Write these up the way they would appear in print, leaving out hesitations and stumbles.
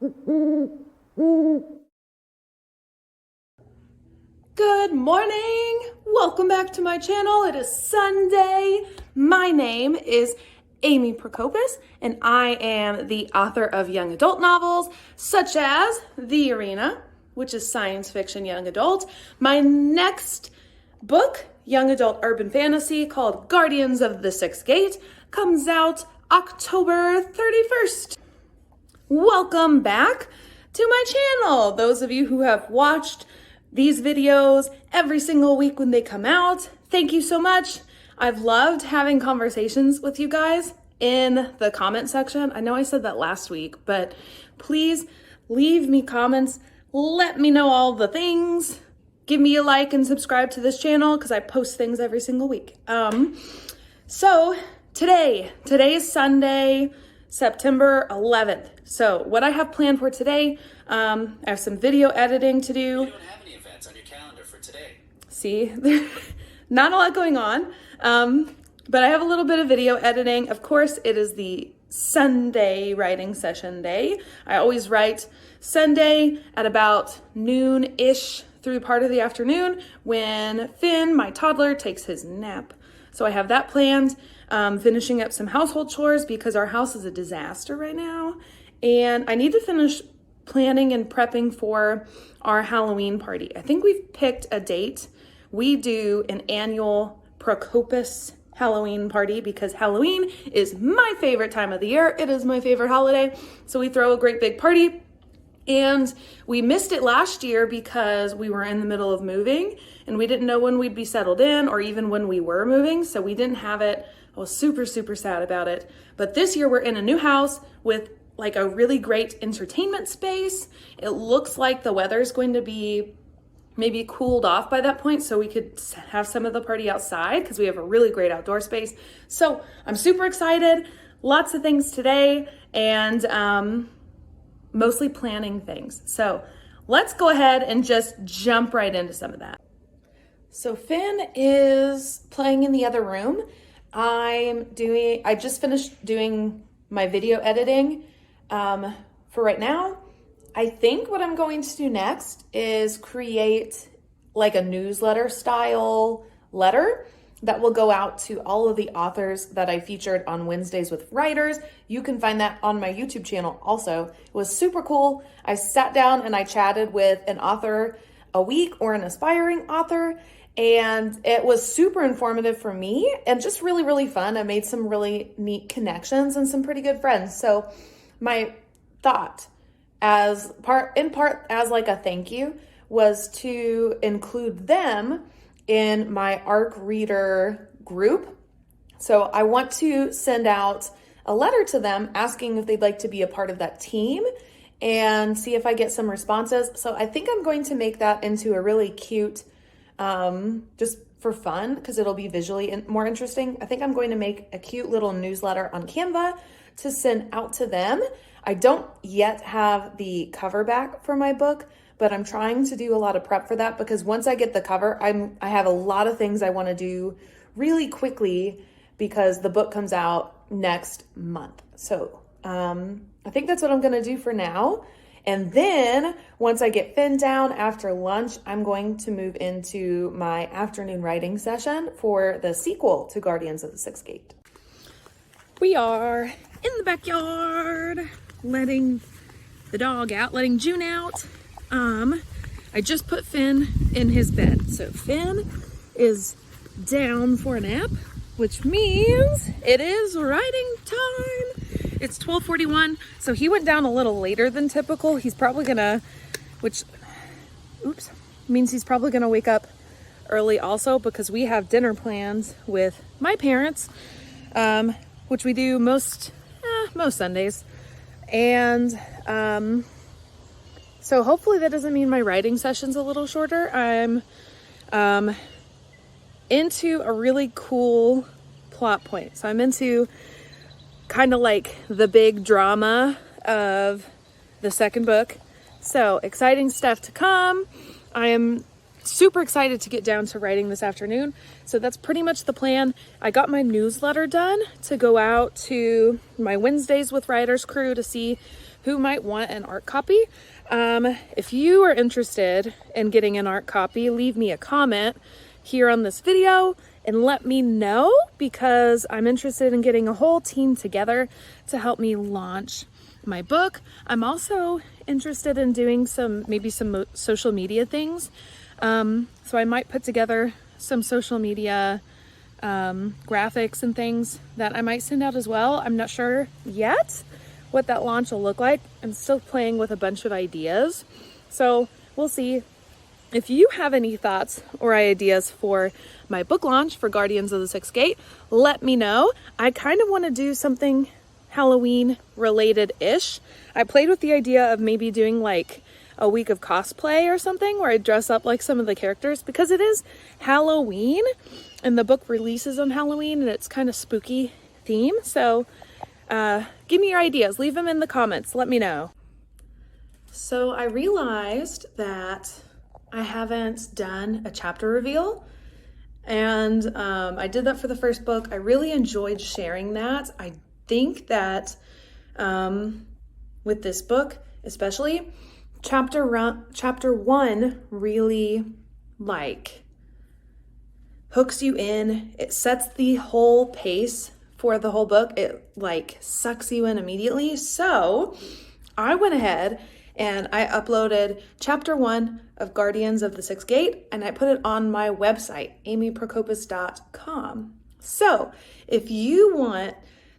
Good morning! Welcome back to my channel. It is Sunday. My name is Amy Prokopis, and I am the author of young adult novels such as The Arena, which is science fiction young adult. My next book, young adult urban fantasy called Guardians of the Sixth Gate, comes out October 31st. Welcome back to my channel. Those of you who have watched these videos every single week when they come out, thank you so much. I've loved having conversations with you guys in the comment section. I know I said that last week, but please leave me comments. Let me know all the things. Give me a like and subscribe to this channel because I post things every single week. So today is Sunday, September 11th. So what I have planned for today, I have some video editing to do. You don't have any events on your calendar for today. See, not a lot going on, but I have a little bit of video editing. Of course, it is the Sunday writing session day. I always write Sunday at about noon-ish through part of the afternoon when Finn, my toddler, takes his nap. So I have that planned, finishing up some household chores because our house is a disaster right now. And I need to finish planning and prepping for our Halloween party. I think we've picked a date. We do an annual Prokopis Halloween party because Halloween is my favorite time of the year. It is my favorite holiday. So we throw a great big party. And we missed it last year because we were in the middle of moving and we didn't know when we'd be settled in or even when we were moving. So we didn't have it. I was super, super sad about it. But this year we're in a new house with like a really great entertainment space. It looks like the weather's going to be maybe cooled off by that point so we could have some of the party outside because we have a really great outdoor space. So I'm super excited. Lots of things today and mostly planning things. So let's go ahead and just jump right into some of that. So Finn is playing in the other room. I just finished doing my video editing. For right now, I think what I'm going to do next is create like a newsletter style letter that will go out to all of the authors that I featured on Wednesdays with Writers. You can find that on my YouTube channel also. It was super cool. I sat down and I chatted with an author a week or an aspiring author, and it was super informative for me and just really, really fun. I made some really neat connections and some pretty good friends. So my thought in part as like a thank you was to include them in my ARC reader group. So I want to send out a letter to them asking if they'd like to be a part of that team and see if I get some responses. So I think I'm going to make that into a really cute, just for fun, because it'll be visually more interesting. I think I'm going to make a cute little newsletter on Canva to send out to them. I don't yet have the cover back for my book, but I'm trying to do a lot of prep for that because once I get the cover, I have a lot of things I want to do really quickly because the book comes out next month. So I think that's what I'm going to do for now. And then once I get Finn down after lunch, I'm going to move into my afternoon writing session for the sequel to Guardians of the Sixth Gate. We are in the backyard, letting the dog out, letting June out. I just put Finn in his bed. So Finn is down for a nap, which means it is writing time. It's 12:41, so he went down a little later than typical. He's probably gonna, means he's probably gonna wake up early also because we have dinner plans with my parents, which we do most Sundays. And so hopefully that doesn't mean my writing session's a little shorter. I'm into a really cool plot point. So I'm into kind of like the big drama of the second book. So exciting stuff to come. I am super excited to get down to writing this afternoon. So that's pretty much the plan. I got my newsletter done to go out to my Wednesdays with Writers crew to see who might want an art copy. If you are interested in getting an art copy, leave me a comment here on this video and let me know, because I'm interested in getting a whole team together to help me launch my book. I'm also interested in doing maybe some social media things. So I might put together some social media graphics and things that I might send out as well. I'm not sure yet what that launch will look like. I'm still playing with a bunch of ideas. So we'll see. If you have any thoughts or ideas for my book launch for Guardians of the Sixth Gate, let me know. I kind of want to do something Halloween related-ish. I played with the idea of maybe doing like a week of cosplay or something where I dress up like some of the characters, because it is Halloween and the book releases on Halloween and it's kind of spooky theme. So give me your ideas, leave them in the comments, let me know. So I realized that I haven't done a chapter reveal, and I did that for the first book. I really enjoyed sharing that. I think that with this book especially, chapter one really like hooks you in. It sets the whole pace for the whole book. It like sucks you in immediately. So I went ahead and I uploaded chapter 1 of Guardians of the Sixth Gate, and I put it on my website, amyprokopis.com. So if you want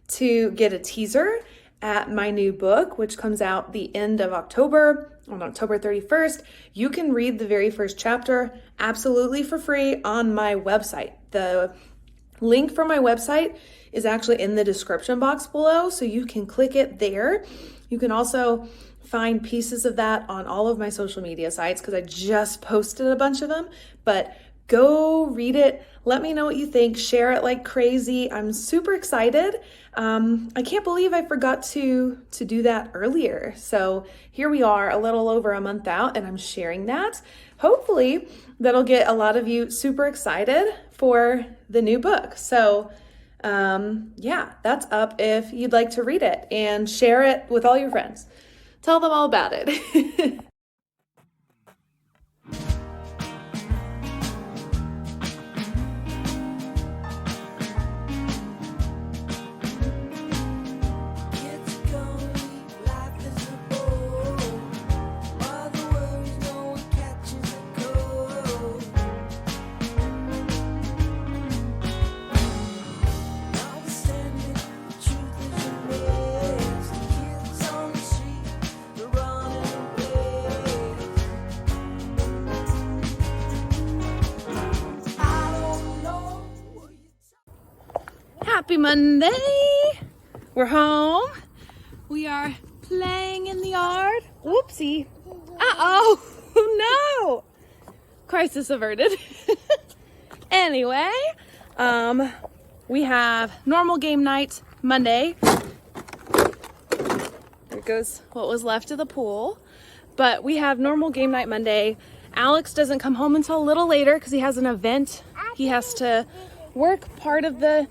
to get a teaser at my new book, which comes out the end of October, on October 31st, you can read the very first chapter absolutely for free on my website. The link for my website is actually in the description box below, so you can click it there. You can also find pieces of that on all of my social media sites, because I just posted a bunch of them. But go read it. Let me know what you think. Share it like crazy. I'm super excited. I can't believe I forgot to do that earlier. So here we are, a little over a month out, and I'm sharing that. Hopefully that'll get a lot of you super excited for the new book. So yeah, that's up if you'd like to read it, and share it with all your friends. Tell them all about it. Happy Monday! We're home. We are playing in the yard. Whoopsie. Uh-oh! No! Crisis averted. Anyway, we have normal game night Monday. There goes what was left of the pool. But we have normal game night Monday. Alex doesn't come home until a little later because he has an event. He has to work part of the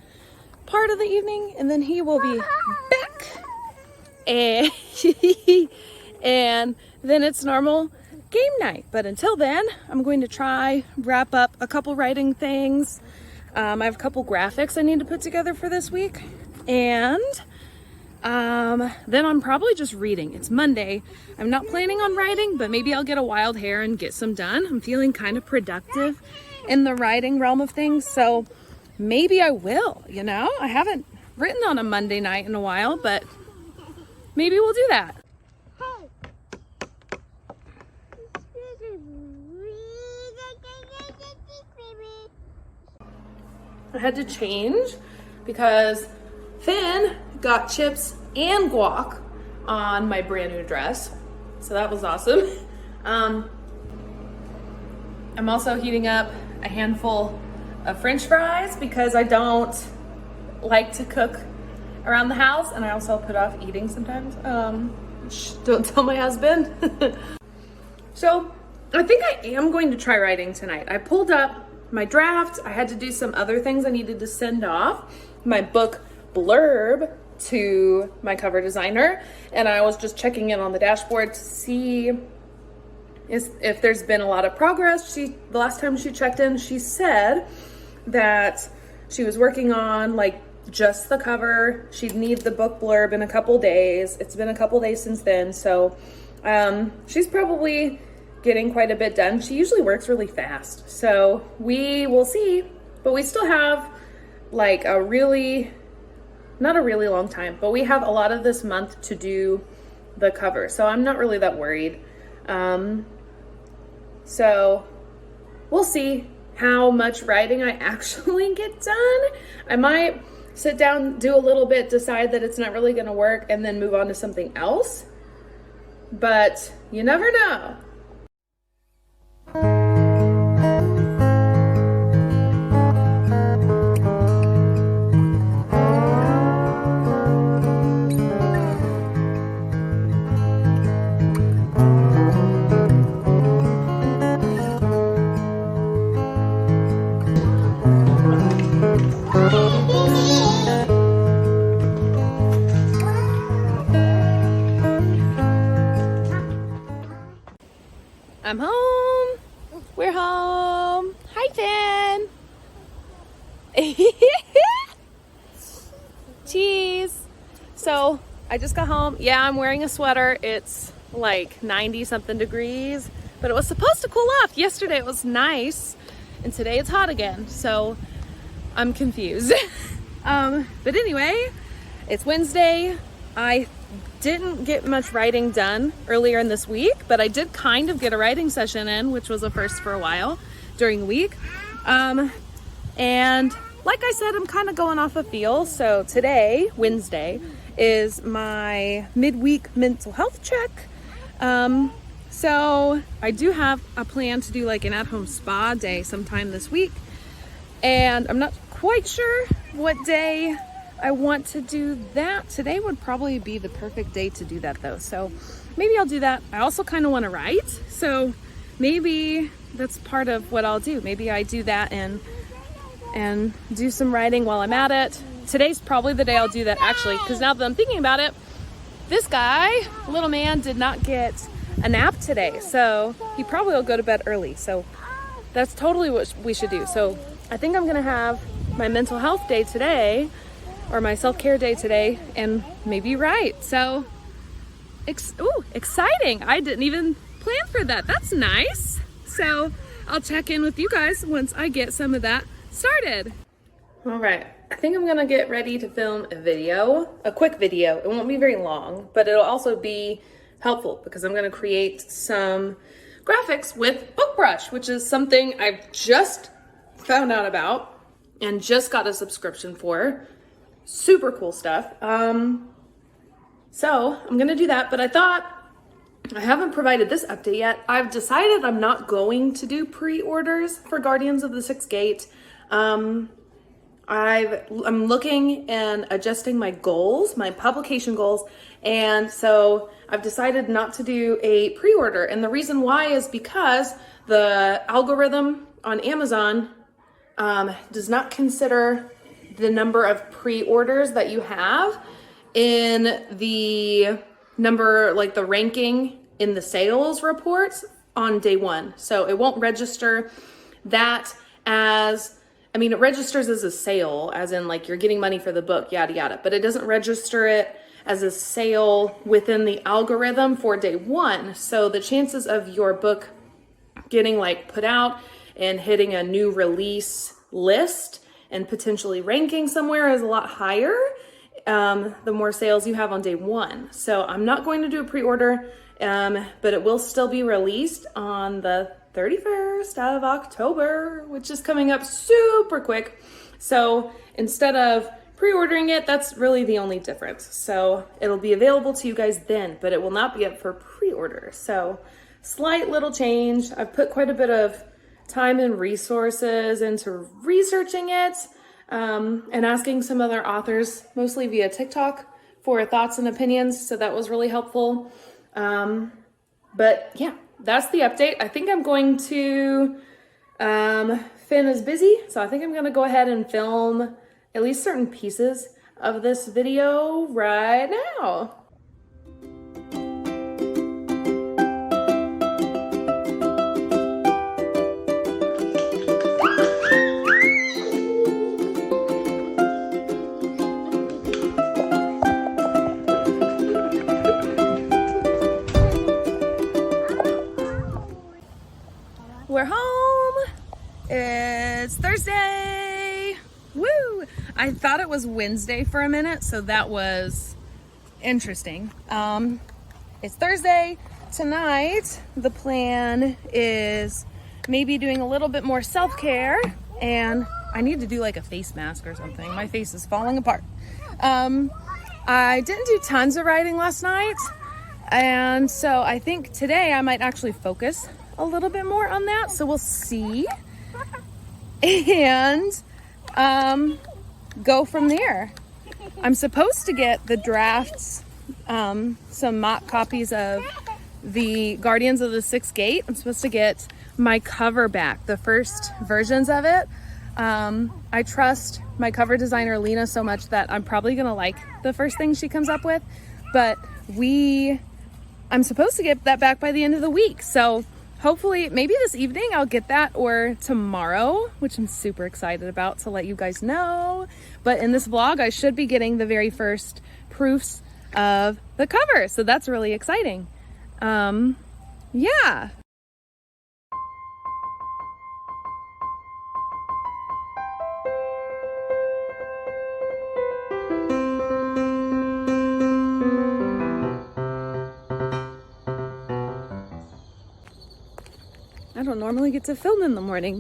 evening, and then he will be back, and and then it's normal game night. But until then, I'm going to wrap up a couple writing things. I have a couple graphics I need to put together for this week, and then I'm probably just reading. It's Monday. I'm not planning on writing, but maybe I'll get a wild hair and get some done. I'm feeling kind of productive in the writing realm of things, so maybe I will, you know? I haven't written on a Monday night in a while, but maybe we'll do that. I had to change because Finn got chips and guac on my brand new dress, so that was awesome. I'm also heating up a handful of French fries because I don't like to cook around the house, and I also put off eating sometimes. Don't tell my husband. So I think I am going to try writing tonight. I pulled up my draft. I had to do some other things I needed to send off my book blurb to my cover designer, and I was just checking in on the dashboard to see if there's been a lot of progress. The last time she checked in, she said that she was working on like just the cover. She'd need the book blurb in a couple days. It's been a couple days since then, so she's probably getting quite a bit done. She usually works really fast, so we will see. But we still have like not a really long time, but we have a lot of this month to do the cover, so I'm not really that worried. So we'll see how much writing I actually get done. I might sit down, do a little bit, decide that it's not really going to work, and then move on to something else. But you never know. I'm home. We're home. Hi, Finn. Cheese. So I just got home. Yeah, I'm wearing a sweater. It's like 90 something degrees, but it was supposed to cool off. Yesterday it was nice, and today it's hot again. So I'm confused. But anyway, it's Wednesday. I didn't get much writing done earlier in this week, but I did kind of get a writing session in, which was a first for a while during the week. And like I said, I'm kind of going off a feel. So today, Wednesday, is my midweek mental health check. So I do have a plan to do like an at-home spa day sometime this week. And I'm not quite sure what day I want to do that. Today would probably be the perfect day to do that though. So maybe I'll do that. I also kind of want to write. So maybe that's part of what I'll do. Maybe I do that and do some writing while I'm at it. Today's probably the day I'll do that actually, because now that I'm thinking about it, this guy, little man, did not get a nap today. So he probably will go to bed early. So that's totally what we should do. So I think I'm going to have my mental health day today, or my self-care day today, and maybe write. So, exciting. I didn't even plan for that. That's nice. So I'll check in with you guys once I get some of that started. All right, I think I'm gonna get ready to film a quick video. It won't be very long, but it'll also be helpful because I'm gonna create some graphics with BookBrush, which is something I've just found out about and just got a subscription for. Super cool stuff. So I'm gonna do that, but I thought I haven't provided this update yet. I've decided I'm not going to do pre-orders for Guardians of the Sixth Gate. I'm looking and adjusting my goals, my publication goals, and so I've decided not to do a pre-order. And the reason why is because the algorithm on Amazon does not consider the number of pre-orders that you have in the number, like the ranking in the sales reports on day one. So it won't register that as, I mean, it registers as a sale, as in like you're getting money for the book, yada, yada, but it doesn't register it as a sale within the algorithm for day one. So the chances of your book getting like put out and hitting a new release list and potentially ranking somewhere is a lot higher the more sales you have on day one. So I'm not going to do a pre-order, but it will still be released on the 31st of October, which is coming up super quick. So instead of pre-ordering it, that's really the only difference. So it'll be available to you guys then, but it will not be up for pre-order. So slight little change. I've put quite a bit of time and resources into researching it and asking some other authors, mostly via TikTok, for thoughts and opinions. So that was really helpful. But yeah, that's the update. I think I'm going to, Finn is busy, so I think I'm gonna go ahead and film at least certain pieces of this video right now. We're home. It's Thursday. Woo! I thought it was Wednesday for a minute, so that was interesting. It's Thursday. Tonight, the plan is maybe doing a little bit more self-care, and I need to do like a face mask or something. My face is falling apart. I didn't do tons of writing last night, and so I think today I might actually focus a little bit more on that, so we'll see, and go from there. I'm supposed to get the drafts, some mock copies of the Guardians of the Sixth Gate. I'm supposed to get my cover back, the first versions of it. I trust my cover designer Lena so much that I'm probably gonna like the first thing she comes up with, but I'm supposed to get that back by the end of the week, so hopefully, maybe this evening I'll get that, or tomorrow, which I'm super excited about to let you guys know. But in this vlog, I should be getting the very first proofs of the cover, so that's really exciting. Yeah. I don't normally get to film in the morning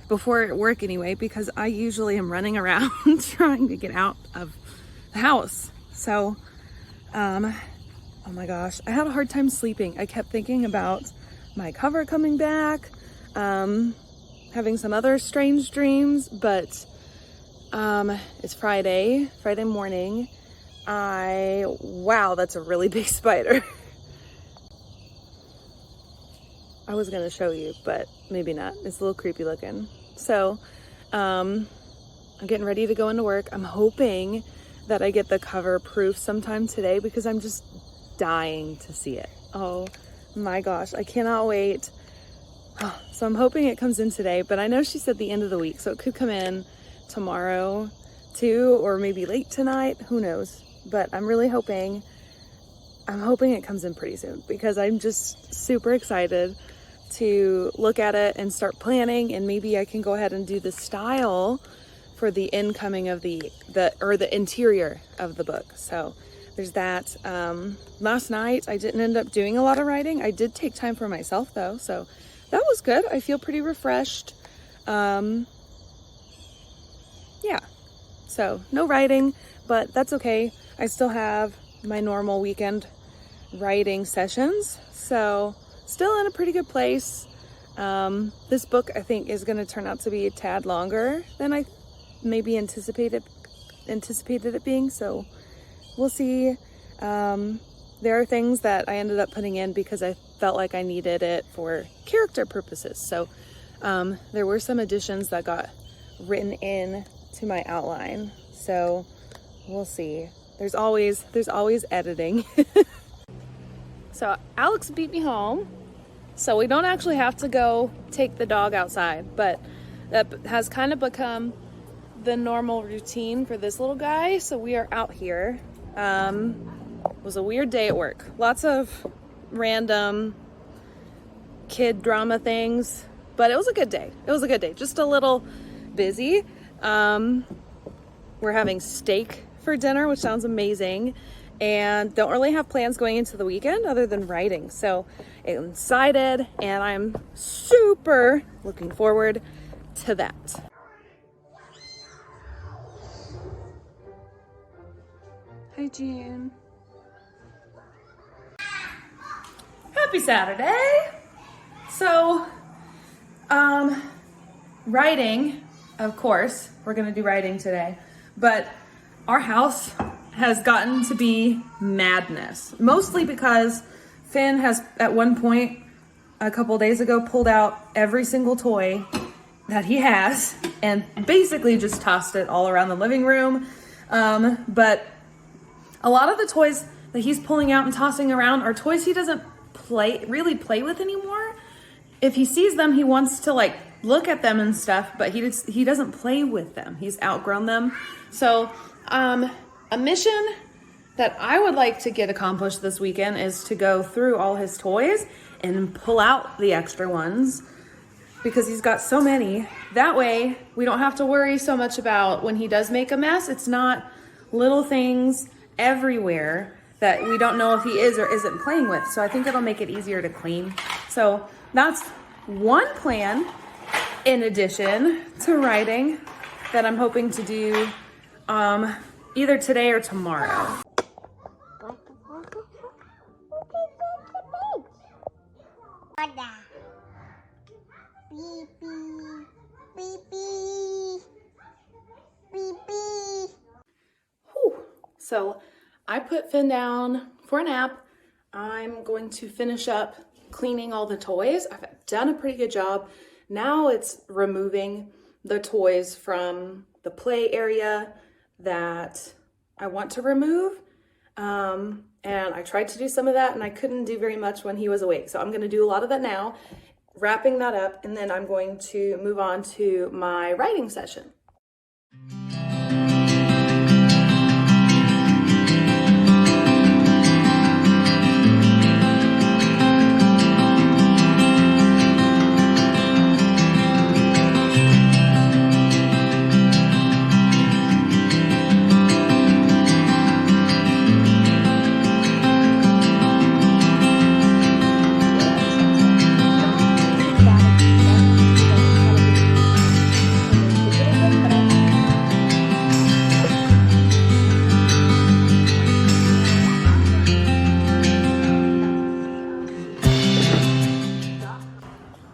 before work anyway, because I usually am running around trying to get out of the house. So, oh my gosh, I had a hard time sleeping. I kept thinking about my cover coming back, having some other strange dreams, but it's Friday morning. Wow, that's a really big spider. I was gonna show you, but maybe not. It's a little creepy looking. So, I'm getting ready to go into work. I'm hoping that I get the cover proof sometime today because I'm just dying to see it. Oh my gosh, I cannot wait. So I'm hoping it comes in today, but I know she said the end of the week, so it could come in tomorrow too, or maybe late tonight, who knows? But I'm really hoping it comes in pretty soon because I'm just super excited to look at it and start planning, and maybe I can go ahead and do the style for the incoming of the interior of the book. So there's that. Last night I didn't end up doing a lot of writing. I did take time for myself though, so that was good. I feel pretty refreshed. Yeah, so no writing, but that's okay. I still have my normal weekend writing sessions, so still in a pretty good place. This book I think is going to turn out to be a tad longer than I maybe anticipated it being, so we'll see. There are things that I ended up putting in because I felt like I needed it for character purposes, so there were some additions that got written in to my outline, so we'll see. There's always editing. So Alex beat me home, so we don't actually have to go take the dog outside, but that has kind of become the normal routine for this little guy. So we are out here. It was a weird day at work. Lots of random kid drama things, but it was a good day. Just a little busy. We're having steak for dinner, which sounds amazing, and don't really have plans going into the weekend other than writing. So I'm excited, and I'm super looking forward to that. Hi, June. Happy Saturday. So, writing, of course, we're gonna do writing today, but our house has gotten to be madness, mostly because Finn has at one point a couple days ago pulled out every single toy that he has and basically just tossed it all around the living room. But a lot of the toys that he's pulling out and tossing around are toys he doesn't really play with anymore. If he sees them, he wants to like look at them and stuff, but he doesn't play with them. He's outgrown them. So a mission that I would like to get accomplished this weekend is to go through all his toys and pull out the extra ones because he's got so many. That way we don't have to worry so much about when he does make a mess. It's not little things everywhere that we don't know if he is or isn't playing with. So I think it'll make it easier to clean. So that's one plan in addition to writing that I'm hoping to do either today or tomorrow. So I put Finn down for a nap. I'm going to finish up cleaning all the toys. I've done a pretty good job. Now it's removing the toys from the play area that I want to remove. And I tried to do some of that and I couldn't do very much when he was awake. So I'm going to do a lot of that now, wrapping that up, and then I'm going to move on to my writing session.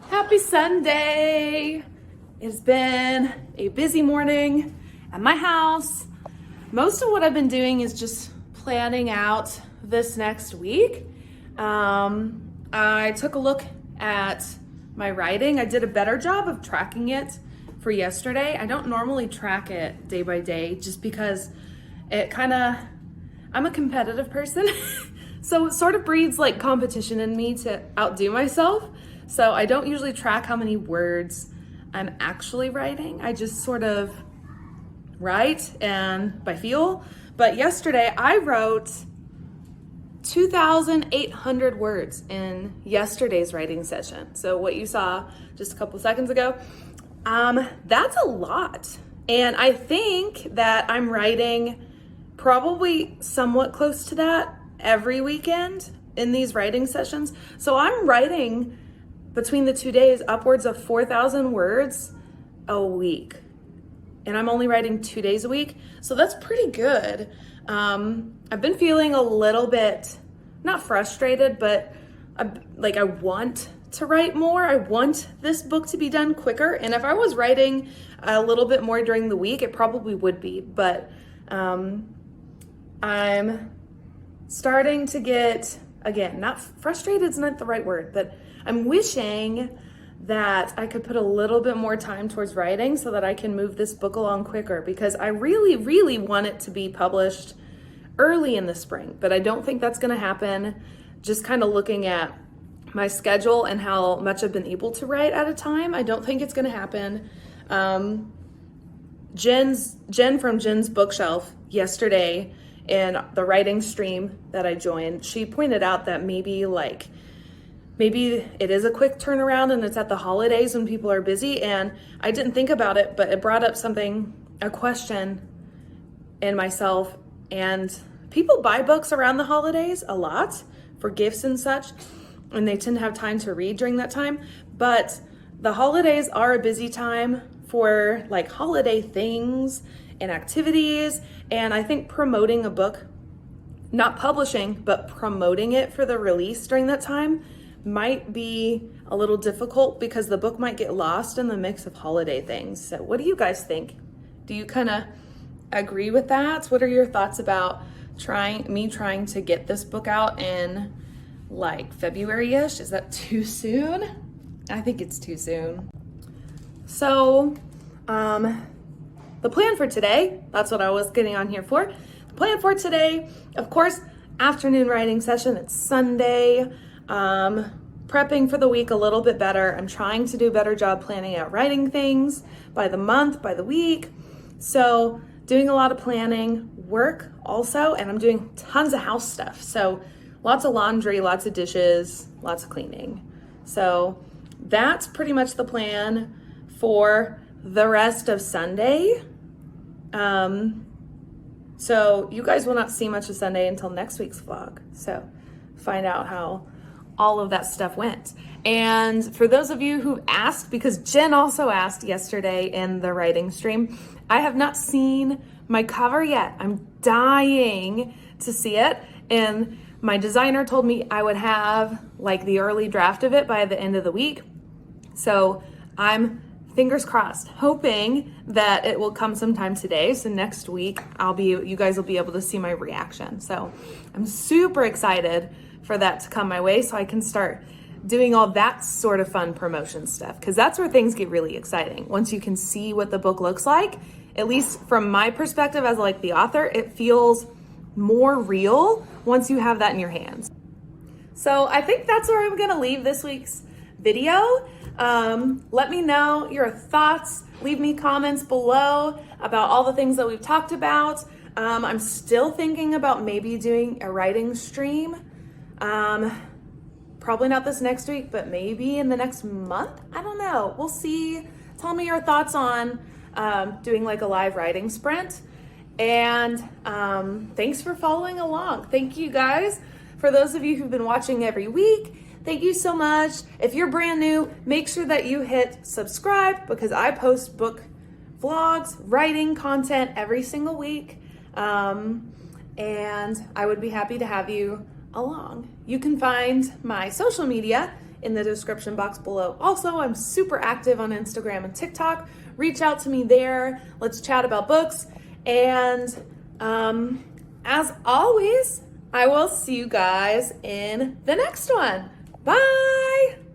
Happy Sunday! It's been a busy morning at my house. Most of what I've been doing is just planning out this next week. I took a look at my writing. I did a better job of tracking it for yesterday. I don't normally track it day by day just because I'm a competitive person. So it sort of breeds like competition in me to outdo myself. So I don't usually track how many words I'm actually writing. I just sort of write and by feel. But yesterday I wrote 2,800 words in yesterday's writing session. So what you saw just a couple seconds ago, that's a lot. And I think that I'm writing probably somewhat close to that every weekend in these writing sessions. So I'm writing between the 2 days upwards of 4,000 words a week. And I'm only writing 2 days a week. So that's pretty good. I've been feeling a little bit, not frustrated, but I want to write more. I want this book to be done quicker. And if I was writing a little bit more during the week, it probably would be. But I'm starting to get, again, not frustrated is not the right word, but I'm wishing that I could put a little bit more time towards writing so that I can move this book along quicker, because I really, really want it to be published early in the spring, but I don't think that's going to happen. Just kind of looking at my schedule and how much I've been able to write at a time, I don't think it's going to happen. Jen from Jen's Bookshelf yesterday in the writing stream that I joined, she pointed out that maybe it is a quick turnaround and it's at the holidays when people are busy. And I didn't think about it, but it brought up a question in myself. And people buy books around the holidays a lot for gifts and such, and they tend to have time to read during that time. But the holidays are a busy time for like holiday things and activities. And I think promoting a book, not publishing, but promoting it for the release during that time might be a little difficult because the book might get lost in the mix of holiday things. So what do you guys think? Do you kind of agree with that? What are your thoughts about trying to get this book out in like February-ish. Is that too soon? I think it's too soon. So, the plan for today, that's what I was getting on here for. The plan for today, of course, afternoon writing session. It's Sunday. Prepping for the week a little bit better. I'm trying to do a better job planning out writing things by the month, by the week. So doing a lot of planning, work also, and I'm doing tons of house stuff. So lots of laundry, lots of dishes, lots of cleaning. So that's pretty much the plan for the rest of Sunday. So you guys will not see much of Sunday until next week's vlog. So find out how all of that stuff went. And for those of you who asked, because Jen also asked yesterday in the writing stream, I have not seen my cover yet. I'm dying to see it. And my designer told me I would have like the early draft of it by the end of the week. So I'm fingers crossed, hoping that it will come sometime today. So next week you guys will be able to see my reaction. So I'm super excited for that to come my way so I can start doing all that sort of fun promotion stuff, because that's where things get really exciting. Once you can see what the book looks like, at least from my perspective as like the author, it feels more real once you have that in your hands. So I think that's where I'm gonna leave this week's video. Let me know your thoughts. Leave me comments below about all the things that we've talked about. I'm still thinking about maybe doing a writing stream. Probably not this next week, but maybe in the next month. I don't know. We'll see. Tell me your thoughts on doing like a live writing sprint. And thanks for following along. Thank you guys. For those of you who've been watching every week, thank you so much. If you're brand new, make sure that you hit subscribe, because I post book vlogs, writing content every single week. And I would be happy to have you along. You can find my social media in the description box below. Also, I'm super active on Instagram and TikTok. Reach out to me there. Let's chat about books. And as always, I will see you guys in the next one. Bye!